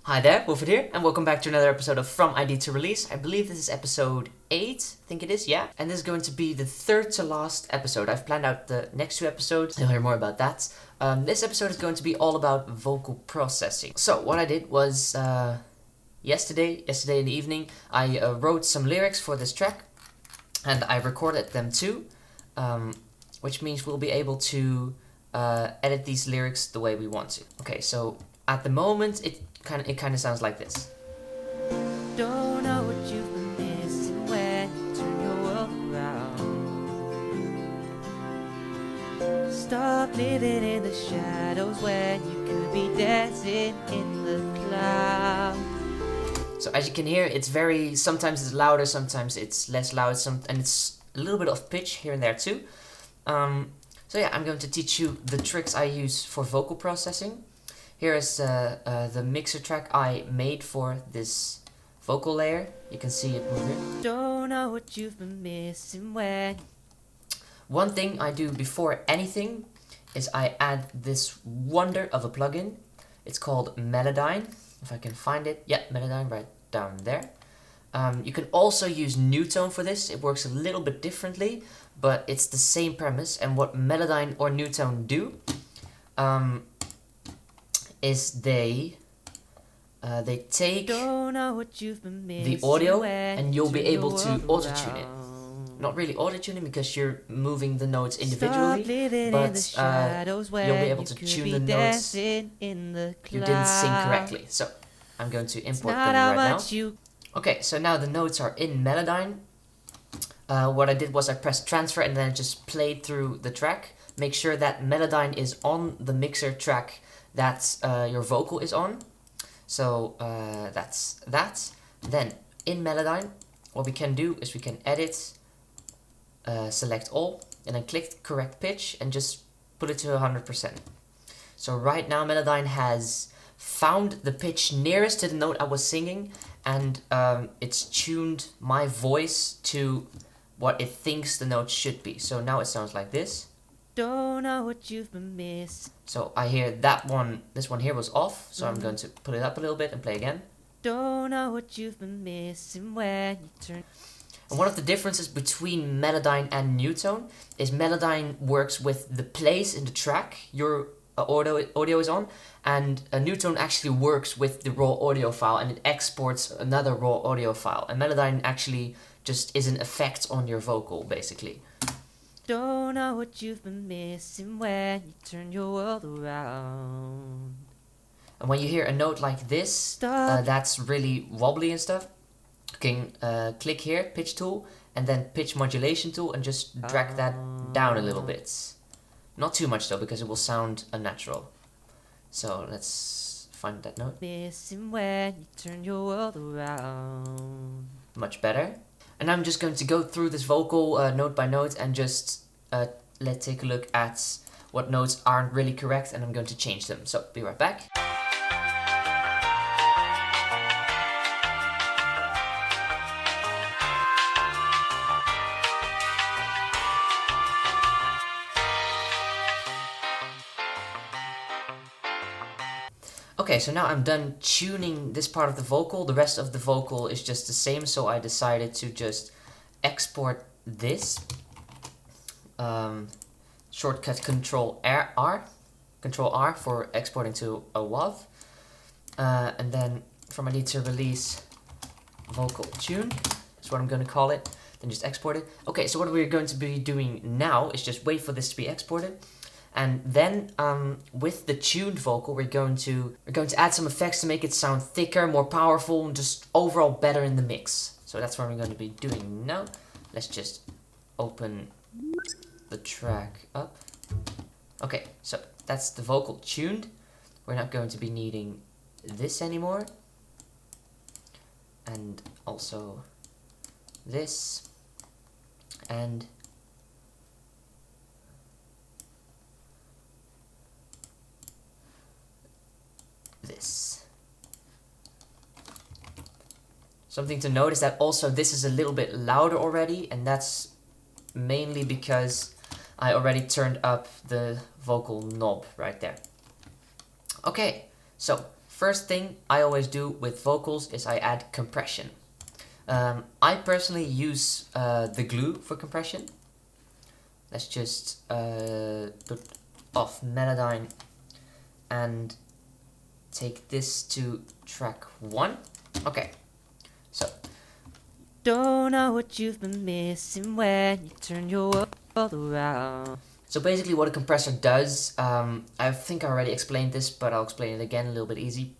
Hi there, Willford here, and welcome back to another episode of From ID to Release. I believe this is episode 8, I think it is, yeah. And this is going to be the third to last episode. I've planned out the next 2 episodes, you'll hear more about that. This episode is going to be all about vocal processing. So, what I did was, yesterday in the evening, I wrote some lyrics for this track, and I recorded them too, which means we'll be able to edit these lyrics the way we want to. Okay, so at the moment, it kind of sounds like this. Don't know what you've been missing when you turn your world around. Stop living in the shadows when you could be dancing in the clouds. So as you can hear, it's sometimes it's louder, sometimes it's less loud, and it's a little bit off pitch here and there too. So yeah, I'm going to teach you the tricks I use for vocal processing. Here is the mixer track I made for this vocal layer. You can see it move here. Don't know what you've been missing when. One thing I do before anything is I add this wonder of a plugin. It's called Melodyne, if I can find it. Yeah, Melodyne right down there. You can also use Newtone for this. It works a little bit differently, but it's the same premise. And what Melodyne or Newtone do is they take the audio and you'll be able to auto-tune it. Not really auto-tune it because you're moving the notes individually, but you'll be able to tune the notes you didn't sing correctly. So I'm going to import them right now. Okay, so now the notes are in Melodyne. What I did was I pressed transfer and then I just played through the track. Make sure that Melodyne is on the mixer track that your vocal is on. So that's that. Then in Melodyne, what we can do is we can edit, select all, and then click correct pitch and just put it to 100%. So right now Melodyne has found the pitch nearest to the note I was singing, and it's tuned my voice to what it thinks the note should be. So now it sounds like this. Don't know what you've been missing. So I hear that one, this one here was off, so I'm going to put it up a little bit and play again. Don't know what you've been missing when you turn. And one of the differences between Melodyne and Newtone is Melodyne works with the place in the track your audio is on, and Newtone actually works with the raw audio file and it exports another raw audio file. And Melodyne actually just is an effect on your vocal, basically. Don't know what you've been missing when you turn your world around. And when you hear a note like this, that's really wobbly and stuff, you can click here, pitch tool, and then pitch modulation tool, and just drag that down a little bit. Not too much though, because it will sound unnatural. So let's find that note. Missing when you turn your world around. Much better. And I'm just going to go through this vocal note by note and just let's take a look at what notes aren't really correct, and I'm going to change them. So, be right back. Okay, so now I'm done tuning this part of the vocal. The rest of the vocal is just the same, so I decided to just export this. Shortcut Control R for exporting to a WAV. And then from ID to Release vocal tune, that's what I'm going to call it. Then just export it. Okay, so what we're going to be doing now is just wait for this to be exported. And then with the tuned vocal, we're going to add some effects to make it sound thicker, more powerful, and just overall better in the mix. So that's what we're going to be doing now. Let's just open the track up. Okay, so that's the vocal tuned. We're not going to be needing this anymore. And also this. And this. Something to note is that also this is a little bit louder already, and that's mainly because I already turned up the vocal knob right there. Okay, so first thing I always do with vocals is I add compression. I personally use the glue for compression. Let's just put off Melodyne and take this to track 1. Okay, so. Don't know what you've been missing when you turn your world around. So basically what a compressor does, I think I already explained this, but I'll explain it again a little bit easy.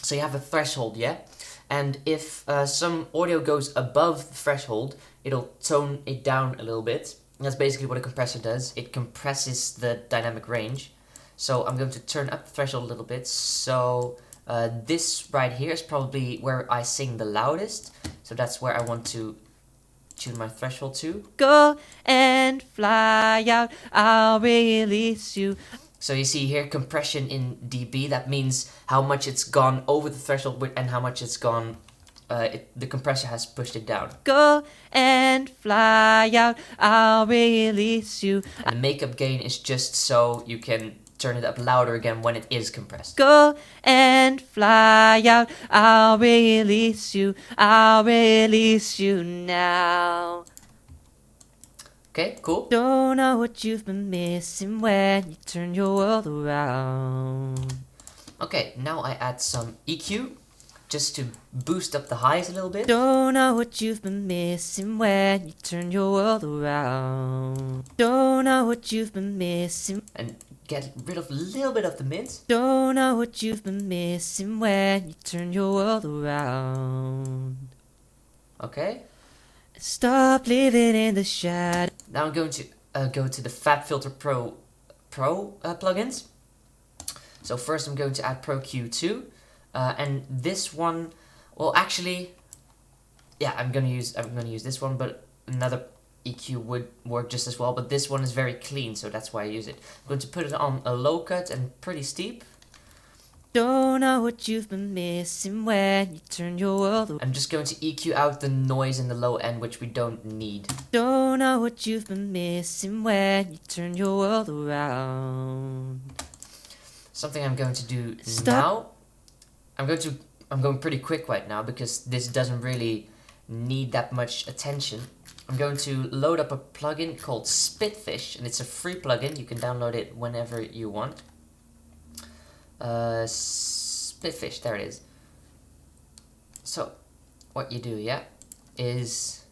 So you have a threshold, yeah? And if some audio goes above the threshold, it'll tone it down a little bit. And that's basically what a compressor does. It compresses the dynamic range. So I'm going to turn up the threshold a little bit. So this right here is probably where I sing the loudest. So that's where I want to tune my threshold to. Go and fly out, I'll release you. So you see here compression in dB, that means how much it's gone over the threshold and how much it's gone, the compressor has pushed it down. Go and fly out, I'll release you. And the makeup gain is just so you can turn it up louder again when it is compressed. Go and fly out, I'll release you, I'll release you now. Okay, cool. Don't know what you've been missing when you turn your world around. Okay, now I add some EQ, just to boost up the highs a little bit. Don't know what you've been missing when you turn your world around. Don't know what you've been missing. And get rid of a little bit of the mids. Don't know what you've been missing when you turn your world around. Okay. Stop living in the shadow. Now I'm going to go to the FabFilter Pro plugins. So first I'm going to add Pro Q2, and this one, well actually, yeah, I'm gonna use this one, but another EQ would work just as well. But this one is very clean, so that's why I use it. I'm going to put it on a low cut and pretty steep. Don't know what you've been missing when you turn your world around. I'm just going to EQ out the noise in the low end, which we don't need. Don't know what you've been missing when you turn your world around. Something I'm going to do now. I'm going pretty quick right now because this doesn't really need that much attention. I'm going to load up a plugin called Spitfish, and it's a free plugin. You can download it whenever you want. Spitfish, there it is. So what you do, yeah, is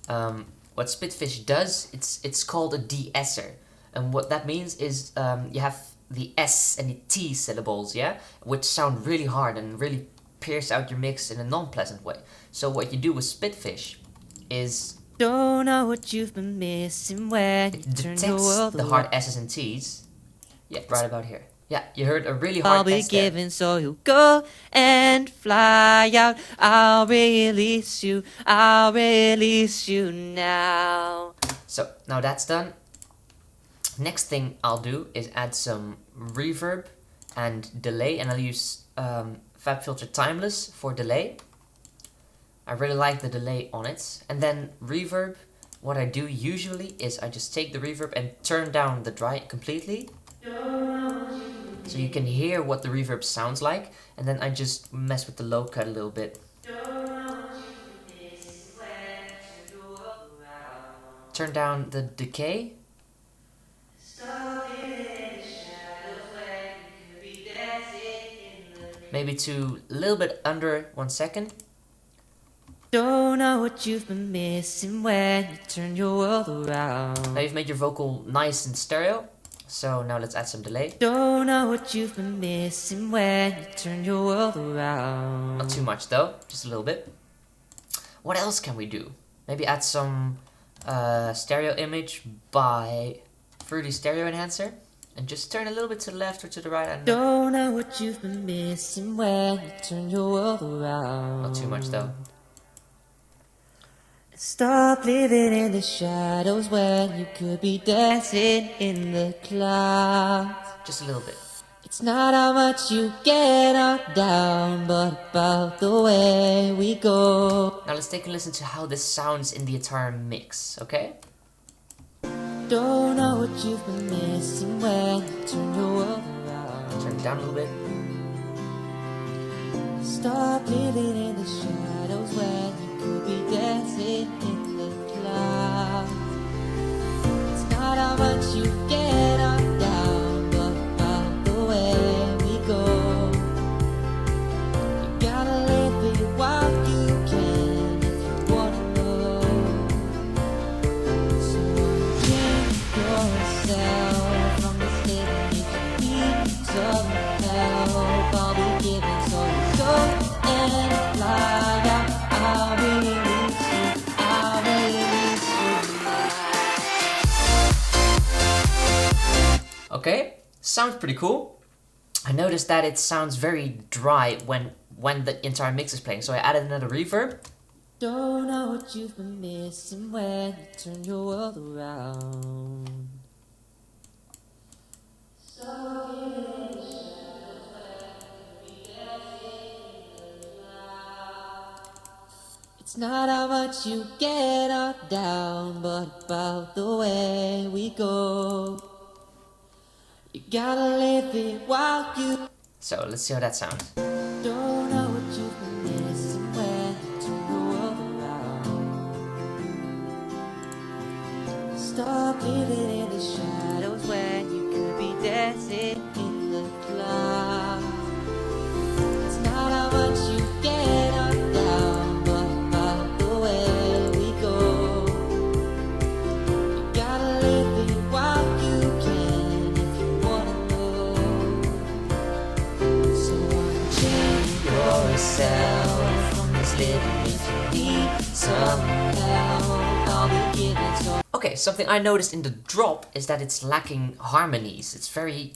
what Spitfish does, it's called a de-esser, and what that means is you have the S and the T syllables, yeah, which sound really hard and really pierce out your mix in a non-pleasant way. So what you do with Spitfish is don't know what you've been missing when you turn your world the hard S's and T's. Yeah, right about here. Yeah, you heard a really hard I'll be S there. giving, so you go and fly out. I'll release you. I'll release you now. So now that's done. Next thing I'll do is add some reverb and delay, and I'll use FabFilter Timeless for delay. I really like the delay on it. And then reverb, what I do usually is I just take the reverb and turn down the dry completely, so you can hear what the reverb sounds like, and then I just mess with the low cut a little bit. Turn down the decay. Maybe to a little bit under 1 second. Don't know what you've been missing when you turn your world around. Now you've made your vocal nice and stereo. So now let's add some delay. Don't know what you've been missing when you turn your world around. Not too much though, just a little bit. What else can we do? Maybe add some stereo image by Fruity Stereo Enhancer. And just turn a little bit to the left or to the right. I don't know what you've been missing when you turn your world around. Not too much though. Stop living in the shadows when you could be dancing in the clouds. Just a little bit. It's not how much you get knocked down, but about the way we go. Now let's take a listen to how this sounds in the entire mix, okay? Don't know what you've been missing when you turn your world around. Turn it down a little bit. Stop living in the shadows when you could be dancing in the clouds. It's not how much you get up down, but about the way we go. You gotta live it while you can if you wanna know. So change yourself from this living if you need some help. I'll be giving so you go and fly out. I'll release you, I'll release you now. Okay, sounds pretty cool. I noticed that it sounds very dry when the entire mix is playing, so I added another reverb. Don't know what you've been missing when you turn your world around. It's not how much you get or down, but about the way we go. You gotta live it while you. So let's see how that sounds. Don't know what you've been missing when you turn your world around. Stop living in the shadows when you could be dancing in the clouds. It's not how much you get or down, but about the way we go. You gotta live it while you can if you wanna know. So unchain yourself from this living if you need some help. I'll be giving so. Okay, something I noticed in the drop is that it's lacking harmonies. It's very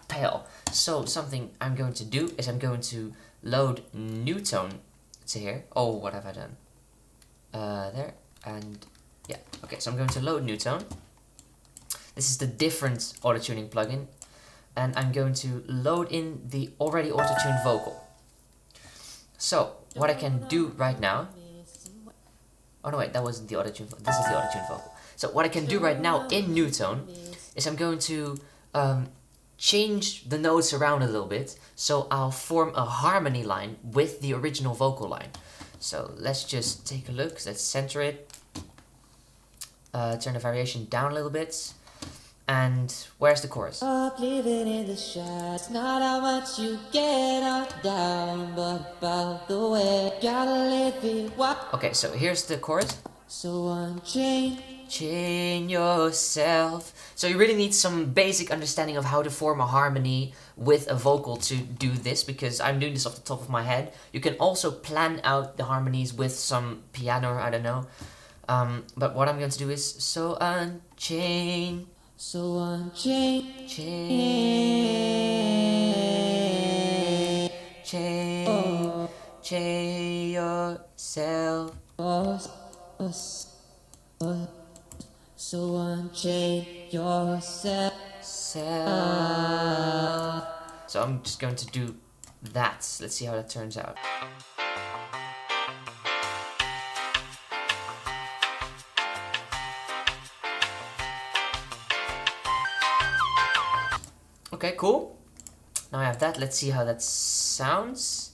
pale. So something I'm going to do is I'm going to load new tone to here. Oh, what have I done? There, and yeah. Okay, so I'm going to load new tone. This is the different auto-tuning plugin. And I'm going to load in the already auto-tuned vocal. So, what I can do right now. Oh no, wait, that wasn't the auto-tune. This is the auto-tune vocal. So what I can do right now in new tone is I'm going to change the notes around a little bit. So I'll form a harmony line with the original vocal line. So let's just take a look. Let's center it. Turn the variation down a little bit. And where's the chorus? Up living in the shadows, not how much you get or down, but about the way. Gotta live it while. Okay, so here's the chorus. So unchain yourself. So you really need some basic understanding of how to form a harmony with a vocal to do this, because I'm doing this off the top of my head. You can also plan out the harmonies with some piano, or I don't know. But what I'm going to do is so unchain. So unchain Chain yourself. So unchain yourself. So I'm just going to do that. Let's see how that turns out. Okay, cool. Now I have that. Let's see how that sounds.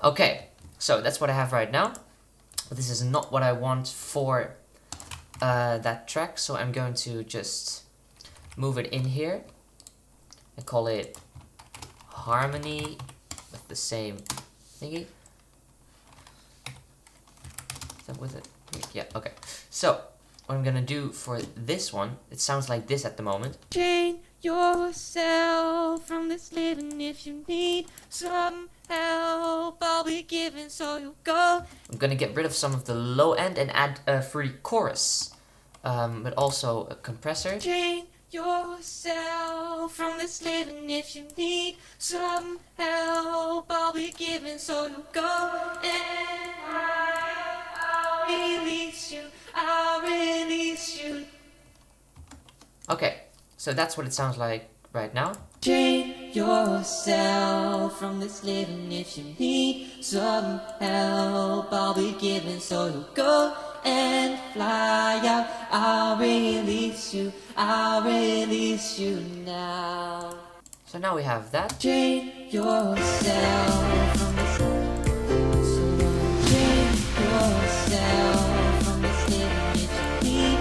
Okay, so that's what I have right now, but this is not what I want for that track, so I'm going to just move it in here and call it harmony with the same thingy. Is that with it? Yeah, okay. So, what I'm gonna do for this one, it sounds like this at the moment. Chain yourself from this living if you need some help. I'll be giving so you go. I'm gonna get rid of some of the low end and add a free chorus but also a compressor. Drain yourself from this living. If you need some help, I'll be giving. So you go and I'll release you. I'll release you. Okay, so that's what it sounds like right now. Drain yourself from this living. If you need some help, I'll be giving. So you go and fly out. I'll release you. I'll release you now. So now we have that. Drain yourself from this. So drain yourself from this living. If you need.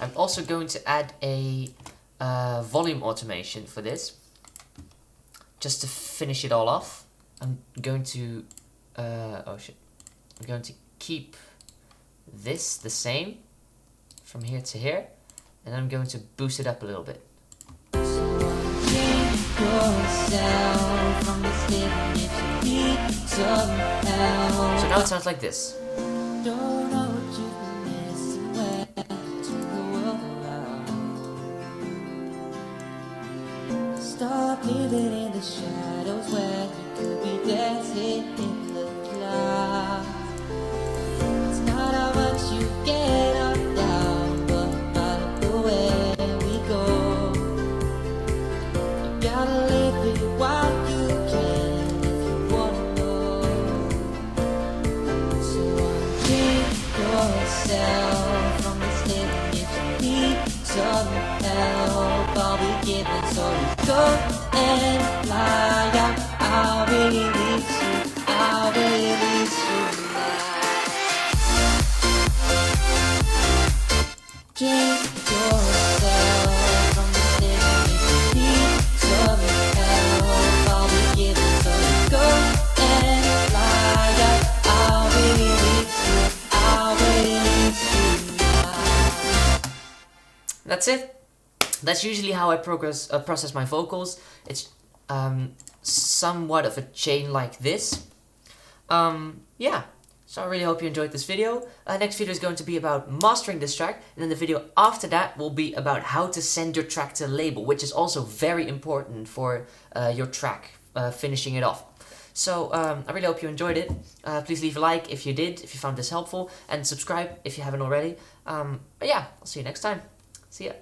I'm also going to add a volume automation for this, just to finish it all off. I'm going to I'm going to keep this the same from here to here, and I'm going to boost it up a little bit. So now it sounds like this. Stop living in the shadows where you could be dancing in the clouds. It's not how much you get or down, but by the way we go. You gotta live it while you can if you wanna know. So unchain yourself from this living. If you need some help, I'll be giving. So you go and fly out. I'll release you. I'll release you now. Drain yourself from this living. If you need some help, I'll be giving. So you go and fly out. I'll release you. I'll release you now. That's it. That's usually how I process my vocals. It's somewhat of a chain like this. Yeah, so I really hope you enjoyed this video. Next video is going to be about mastering this track, and then the video after that will be about how to send your track to label, which is also very important for your track, finishing it off. So I really hope you enjoyed it. Please leave a like if you did, if you found this helpful, and subscribe if you haven't already. But yeah, I'll see you next time. See ya.